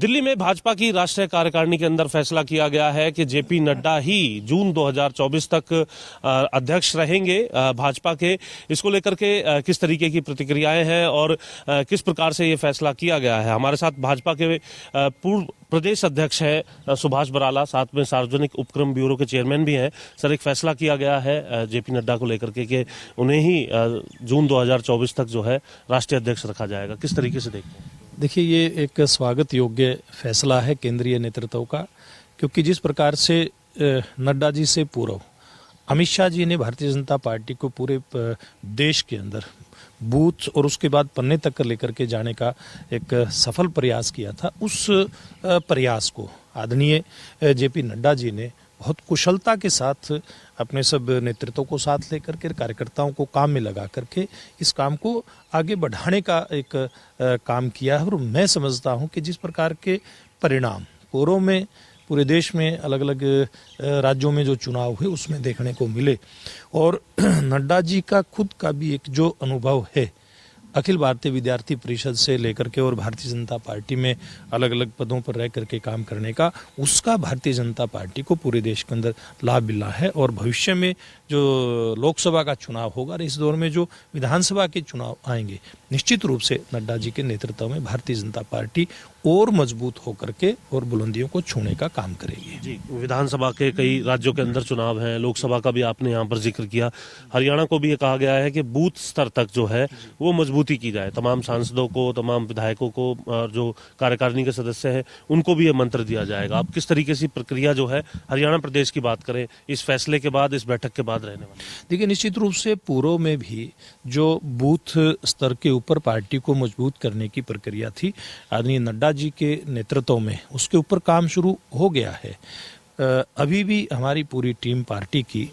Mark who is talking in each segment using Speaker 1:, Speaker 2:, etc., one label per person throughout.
Speaker 1: दिल्ली में भाजपा की राष्ट्रीय कार्यकारिणी के अंदर फैसला किया गया है कि जेपी नड्डा ही जून 2024 तक अध्यक्ष रहेंगे भाजपा के। इसको लेकर के किस तरीके की प्रतिक्रियाएं हैं और किस प्रकार से ये फैसला किया गया है। हमारे साथ भाजपा के पूर्व प्रदेश अध्यक्ष है सुभाष बराला, साथ में सार्वजनिक उपक्रम ब्यूरो के चेयरमैन भी हैं। सर, एक फैसला किया गया है जेपी नड्डा को लेकर के कि उन्हें ही जून 2024 तक जो है राष्ट्रीय अध्यक्ष रखा जाएगा, किस तरीके से देखते हैं?
Speaker 2: देखिए, ये एक स्वागत योग्य फैसला है केंद्रीय नेतृत्व का, क्योंकि जिस प्रकार से नड्डा जी से पूर्व अमित शाह जी ने भारतीय जनता पार्टी को पूरे देश के अंदर बूथ और उसके बाद पन्ने तक लेकर के जाने का एक सफल प्रयास किया था, उस प्रयास को आदरणीय जेपी नड्डा जी ने बहुत कुशलता के साथ अपने सब नेतृत्व को साथ लेकर के, कार्यकर्ताओं को काम में लगा करके इस काम को आगे बढ़ाने का एक काम किया है। और मैं समझता हूं कि जिस प्रकार के परिणाम पूर्व में पूरे देश में अलग अलग राज्यों में जो चुनाव हुए उसमें देखने को मिले, और नड्डा जी का खुद का भी एक जो अनुभव है अखिल भारतीय विद्यार्थी परिषद से लेकर के और भारतीय जनता पार्टी में अलग अलग पदों पर रह करके काम करने का, उसका भारतीय जनता पार्टी को पूरे देश के अंदर लाभ मिला है। और भविष्य में जो लोकसभा का चुनाव होगा और इस दौर में जो विधानसभा के चुनाव आएंगे, निश्चित रूप से नड्डा जी के नेतृत्व में भारतीय जनता पार्टी और मजबूत होकर के और बुलंदियों को छूने का काम करेगी।
Speaker 1: जी, विधानसभा के कई राज्यों के अंदर चुनाव हैं, लोकसभा का भी आपने यहाँ पर जिक्र किया। हरियाणा को भी ये कहा गया है कि बूथ स्तर तक जो है वो मजबूती की जाए, तमाम सांसदों को, तमाम विधायकों को और जो कार्यकारिणी के सदस्य हैं उनको भी ये मंत्र दिया जाएगा। अब किस तरीके से प्रक्रिया जो है हरियाणा प्रदेश की बात करें इस फैसले के बाद, इस बैठक के बाद रहने वाली?
Speaker 2: देखिए, निश्चित रूप से पूर्व में भी जो बूथ स्तर के ऊपर पार्टी को मजबूत करने की प्रक्रिया थी आदरणीय नड्डा जी के नेतृत्व में, उसके ऊपर काम शुरू हो गया है। अभी भी हमारी पूरी टीम पार्टी की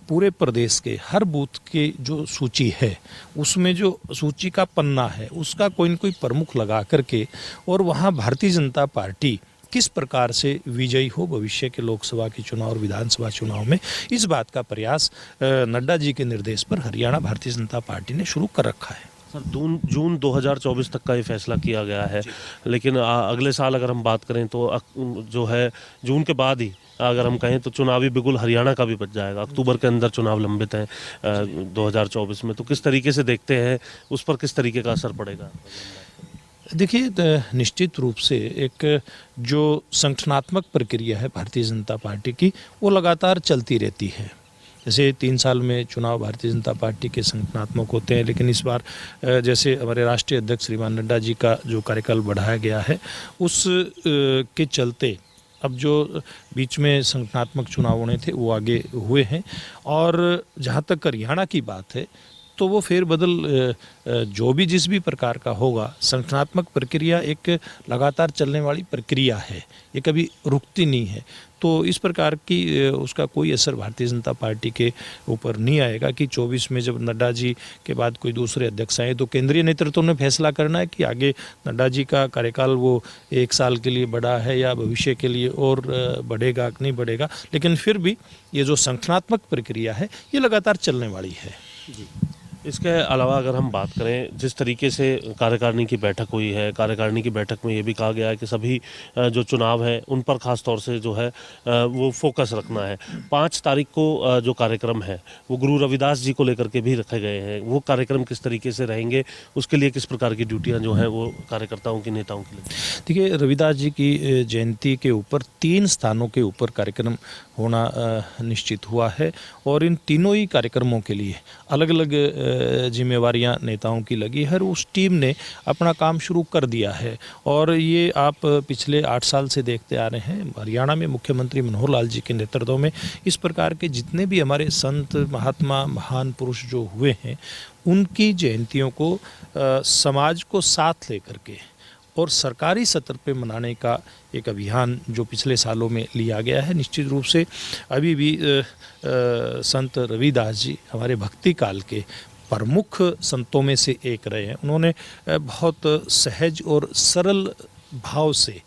Speaker 2: पूरे प्रदेश के हर बूथ के जो सूची है उसमें जो सूची का पन्ना है उसका कोई न कोई प्रमुख लगा करके, और वहाँ भारतीय जनता पार्टी किस प्रकार से विजयी हो भविष्य के लोकसभा के चुनाव और विधानसभा चुनाव में, इस बात का प्रयास नड्डा जी के निर्देश पर हरियाणा भारतीय जनता पार्टी ने शुरू कर रखा है।
Speaker 1: सर, जून 2024 तक का ये फैसला किया गया है, लेकिन अगले साल अगर हम बात करें तो जो है जून के बाद ही अगर हम कहें तो चुनावी बिगुल हरियाणा का भी बच जाएगा। अक्टूबर के अंदर चुनाव लंबित हैं 2024 में, तो किस तरीके से देखते हैं, उस पर किस तरीके का असर पड़ेगा?
Speaker 2: देखिए, निश्चित रूप से एक जो संगठनात्मक प्रक्रिया है भारतीय जनता पार्टी की वो लगातार चलती रहती है। जैसे 3 साल में चुनाव भारतीय जनता पार्टी के संगठनात्मक होते हैं, लेकिन इस बार जैसे हमारे राष्ट्रीय अध्यक्ष श्रीमान नड्डा जी का जो कार्यकाल बढ़ाया गया है उस के चलते अब जो बीच में संगठनात्मक चुनाव होने थे वो आगे हुए हैं। और जहाँ तक हरियाणा की बात है तो वो फेरबदल जो भी जिस भी प्रकार का होगा, संगठनात्मक प्रक्रिया एक लगातार चलने वाली प्रक्रिया है, ये कभी रुकती नहीं है। तो इस प्रकार की उसका कोई असर भारतीय जनता पार्टी के ऊपर नहीं आएगा कि 24 में जब नड्डा जी के बाद कोई दूसरे अध्यक्ष आए तो केंद्रीय नेतृत्व ने फैसला करना है कि आगे नड्डा जी का कार्यकाल वो 1 साल के लिए बढ़ा है या भविष्य के लिए और बढ़ेगा कि नहीं बढ़ेगा। लेकिन फिर भी ये जो संगठनात्मक प्रक्रिया है ये लगातार चलने वाली है।
Speaker 1: जी, इसके अलावा अगर हम बात करें जिस तरीके से कार्यकारिणी की बैठक हुई है, कार्यकारिणी की बैठक में ये भी कहा गया है कि सभी जो चुनाव हैं उन पर खास तौर से जो है वो फोकस रखना है। 5 तारीख को जो कार्यक्रम है वो गुरु रविदास जी को लेकर के भी रखे गए हैं। वो कार्यक्रम किस तरीके से रहेंगे, उसके लिए किस प्रकार की ड्यूटियाँ जो हैं वो कार्यकर्ताओं की, नेताओं के लिए?
Speaker 2: देखिए, रविदास जी की जयंती के ऊपर 3 स्थानों के ऊपर कार्यक्रम होना निश्चित हुआ है, और इन तीनों ही कार्यक्रमों के लिए अलग अलग जिम्मेवारियां नेताओं की लगी है। उस टीम ने अपना काम शुरू कर दिया है, और ये आप पिछले 8 साल से देखते आ रहे हैं हरियाणा में मुख्यमंत्री मनोहर लाल जी के नेतृत्व में इस प्रकार के जितने भी हमारे संत महात्मा महान पुरुष जो हुए हैं उनकी जयंतियों को समाज को साथ लेकर के और सरकारी सत्र पे मनाने का एक अभियान जो पिछले सालों में लिया गया है। निश्चित रूप से अभी भी संत रविदास जी हमारे भक्ति काल के प्रमुख संतों में से एक रहे हैं। उन्होंने बहुत सहज और सरल भाव से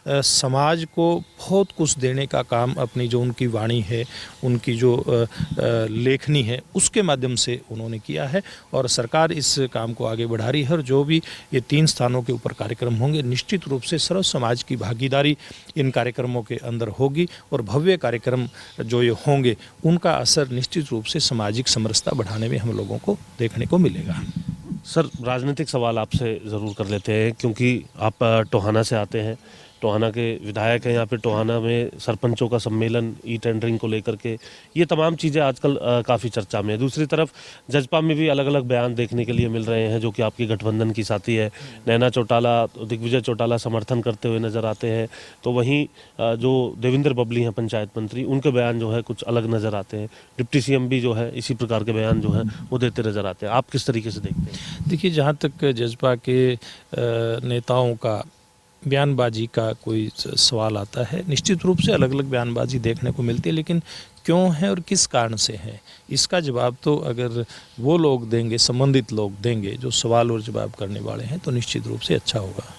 Speaker 2: समाज को बहुत कुछ देने का काम अपनी जो उनकी वाणी है, उनकी जो लेखनी है, उसके माध्यम से उन्होंने किया है और सरकार इस काम को आगे बढ़ा रही है। और जो भी ये 3 स्थानों के ऊपर कार्यक्रम होंगे, निश्चित रूप से सर्व समाज की भागीदारी इन कार्यक्रमों के अंदर होगी और भव्य कार्यक्रम जो ये होंगे उनका असर निश्चित रूप से सामाजिक समरसता बढ़ाने में हम लोगों को देखने को मिलेगा।
Speaker 1: सर, राजनीतिक सवाल आपसे ज़रूर कर लेते हैं क्योंकि आप टोहाना से आते हैं, टोहाना के विधायक हैं। यहाँ पे टोहाना में सरपंचों का सम्मेलन ई टेंडरिंग को लेकर के, ये तमाम चीज़ें आजकल काफ़ी चर्चा में है। दूसरी तरफ जजपा में भी अलग अलग बयान देखने के लिए मिल रहे हैं जो कि आपकी गठबंधन की साथी है। नैना चौटाला, दिग्विजय चौटाला समर्थन करते हुए नज़र आते हैं, तो वहीं जो देवेंद्र बबली हैं पंचायत मंत्री, उनके बयान जो है कुछ अलग नज़र आते हैं। डिप्टी सीएम भी जो है इसी प्रकार के बयान जो है वो देते नज़र आते हैं। आप किस तरीके से देखते हैं?
Speaker 2: देखिए, जहाँ तक जजपा के नेताओं का बयानबाजी का कोई सवाल आता है, निश्चित रूप से अलग अलग बयानबाजी देखने को मिलती है, लेकिन क्यों है और किस कारण से है, इसका जवाब तो अगर वो लोग देंगे, संबंधित लोग देंगे जो सवाल और जवाब करने वाले हैं, तो निश्चित रूप से अच्छा होगा।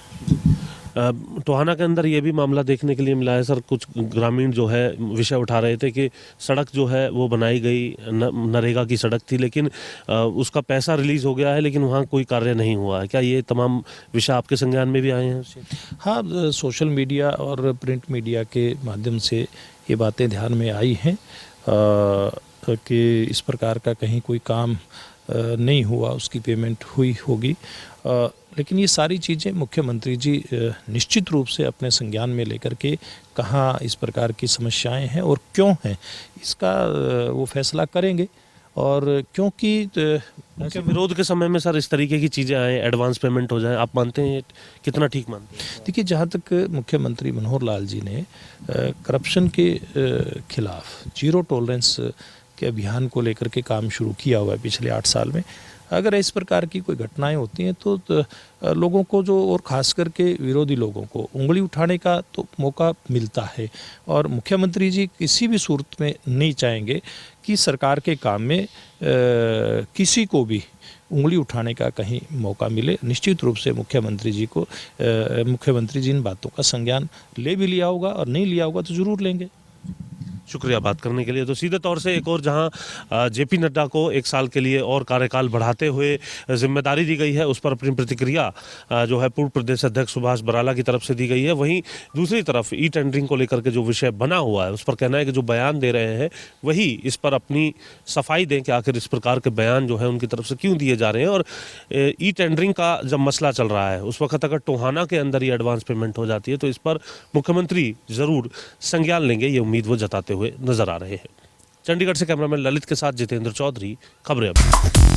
Speaker 1: टोहाना के अंदर ये भी मामला देखने के लिए मिला है सर, कुछ ग्रामीण जो है विषय उठा रहे थे कि सड़क जो है वो बनाई गई, नरेगा की सड़क थी, लेकिन उसका पैसा रिलीज़ हो गया है लेकिन वहाँ कोई कार्य नहीं हुआ है। क्या ये तमाम विषय आपके संज्ञान में भी आए हैं?
Speaker 2: हाँ, सोशल मीडिया और प्रिंट मीडिया के माध्यम से ये बातें ध्यान में आई हैं कि इस प्रकार का कहीं कोई काम नहीं हुआ, उसकी पेमेंट हुई होगी। लेकिन ये सारी चीज़ें मुख्यमंत्री जी निश्चित रूप से अपने संज्ञान में लेकर के कहाँ इस प्रकार की समस्याएं हैं और क्यों हैं, इसका वो फैसला करेंगे। और क्योंकि
Speaker 1: विरोध के समय में सर इस तरीके की चीज़ें आए, एडवांस पेमेंट हो जाए, आप मानते हैं, कितना ठीक मानते हैं?
Speaker 2: देखिए, जहाँ तक मुख्यमंत्री मनोहर लाल जी ने करप्शन के खिलाफ जीरो टॉलरेंस के अभियान को लेकर के काम शुरू किया हुआ है पिछले 8 साल में, अगर इस प्रकार की कोई घटनाएं होती हैं तो लोगों को जो, और ख़ास करके विरोधी लोगों को उंगली उठाने का तो मौका मिलता है। और मुख्यमंत्री जी किसी भी सूरत में नहीं चाहेंगे कि सरकार के काम में किसी को भी उंगली उठाने का कहीं मौका मिले। निश्चित रूप से मुख्यमंत्री जी इन बातों का संज्ञान ले भी लिया होगा और नहीं लिया होगा तो ज़रूर लेंगे।
Speaker 1: शुक्रिया बात करने के लिए। तो सीधे तौर से एक और जहां जेपी नड्डा को 1 साल के लिए और कार्यकाल बढ़ाते हुए जिम्मेदारी दी गई है, उस पर अपनी प्रतिक्रिया जो है पूर्व प्रदेश अध्यक्ष सुभाष बराला की तरफ से दी गई है। वहीं दूसरी तरफ ई टेंडरिंग को लेकर के जो विषय बना हुआ है, उस पर कहना है कि जो बयान दे रहे हैं वही इस पर अपनी सफाई दें कि आखिर इस प्रकार के बयान जो है उनकी तरफ से क्यों दिए जा रहे हैं। और ई टेंडरिंग का जब मसला चल रहा है उस वक्त अगर टोहाना के अंदर ही एडवांस पेमेंट हो जाती है तो इस पर मुख्यमंत्री जरूर संज्ञान लेंगे, ये उम्मीद वो जताते हुए नजर आ रहे हैं। चंडीगढ़ से कैमरामैन ललित के साथ जितेंद्र चौधरी, खबरें अब।